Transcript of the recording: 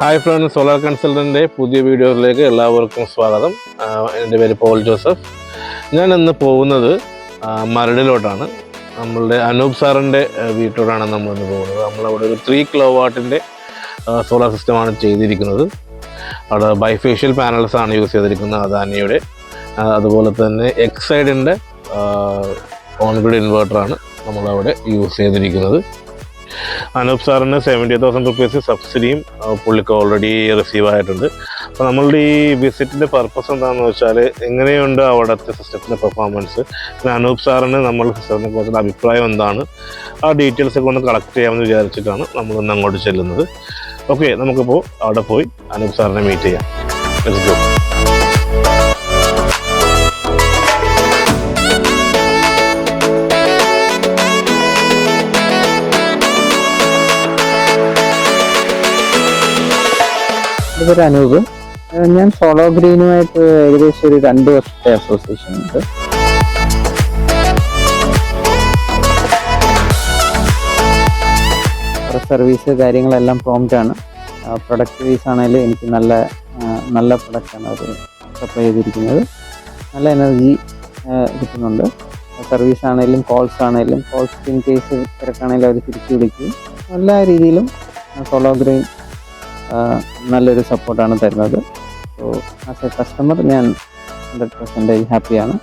Hi friends, solar കൺസൾട്ടൻ്റെ പുതിയ വീഡിയോയിലേക്ക് എല്ലാവർക്കും സ്വാഗതം. എൻ്റെ പേര് പോൾ ജോസഫ്. ഞാൻ ഇന്ന് പോകുന്നത് മരടിലോട്ടാണ്. നമ്മളുടെ അനൂപ് സാറിൻ്റെ വീട്ടിലോട്ടാണ് നമ്മളിന്ന് പോകുന്നത്. നമ്മളവിടെ ഒരു 3 കിലോവാട്ടിൻ്റെ സോളാർ സിസ്റ്റമാണ് ചെയ്തിരിക്കുന്നത്. അവിടെ ബൈഫേഷ്യൽ പാനൽസാണ് യൂസ് ചെയ്തിരിക്കുന്നത് അദാനിയുടെ. അതുപോലെ തന്നെ എക്സൈഡിൻ്റെ ഓൺഗ്രിഡ് ഇൻവേർട്ടറാണ് നമ്മളവിടെ യൂസ് ചെയ്തിരിക്കുന്നത്. അനൂപ് സാറിന് 70,000 റുപ്പീസ് സബ്സിഡിയും പുള്ളിക്ക് ഓൾറെഡി റിസീവ് ആയിട്ടുണ്ട്. അപ്പോൾ നമ്മളുടെ ഈ വിസിറ്റിൻ്റെ പർപ്പസ് എന്താണെന്ന് വെച്ചാൽ, എങ്ങനെയുണ്ട് അവിടുത്തെ സിസ്റ്റത്തിൻ്റെ പെർഫോമൻസ്, പിന്നെ അനൂപ് സാറിന് നമ്മളുടെ സിസ്റ്റത്തിനെ കുറിച്ചുള്ള അഭിപ്രായം എന്താണ്, ആ ഡീറ്റെയിൽസ് ഒക്കെ ഒന്ന് കളക്ട് ചെയ്യാമെന്ന് വിചാരിച്ചിട്ടാണ് നമ്മളിന്ന് അങ്ങോട്ട് ചെല്ലുന്നത്. ഓക്കെ, നമുക്കിപ്പോൾ അവിടെ പോയി അനൂപ് സാറിനെ മീറ്റ് ചെയ്യാം. Let's go. എൻ്റെ പേര് അനൂപ്. ഞാൻ സോളോ ഗ്രീനുമായിട്ട് ഏകദേശം ഒരു 2 വർഷത്തെ അസോസിയേഷൻ ഉണ്ട്. സർവീസ് കാര്യങ്ങളെല്ലാം പ്രോംപ്റ്റാണ്. പ്രൊഡക്റ്റ് വൈസ് ആണെങ്കിലും എനിക്ക് നല്ല പ്രൊഡക്റ്റാണ് അവർ സപ്ലൈ ചെയ്തിരിക്കുന്നത്. നല്ല എനർജി കിട്ടുന്നുണ്ട്. സർവീസ് ആണെങ്കിലും കോൾസ് ഇൻ കേസ് തിരക്കാണെങ്കിലും അവർ തിരിച്ചു വിളിക്കും. എല്ലാ രീതിയിലും സോളോ ഗ്രീൻ നല്ലൊരു സപ്പോർട്ടാണ് തരുന്നത്. സോ ആസ് എ കസ്റ്റമർ ഞാൻ 100% ഹാപ്പിയാണ്.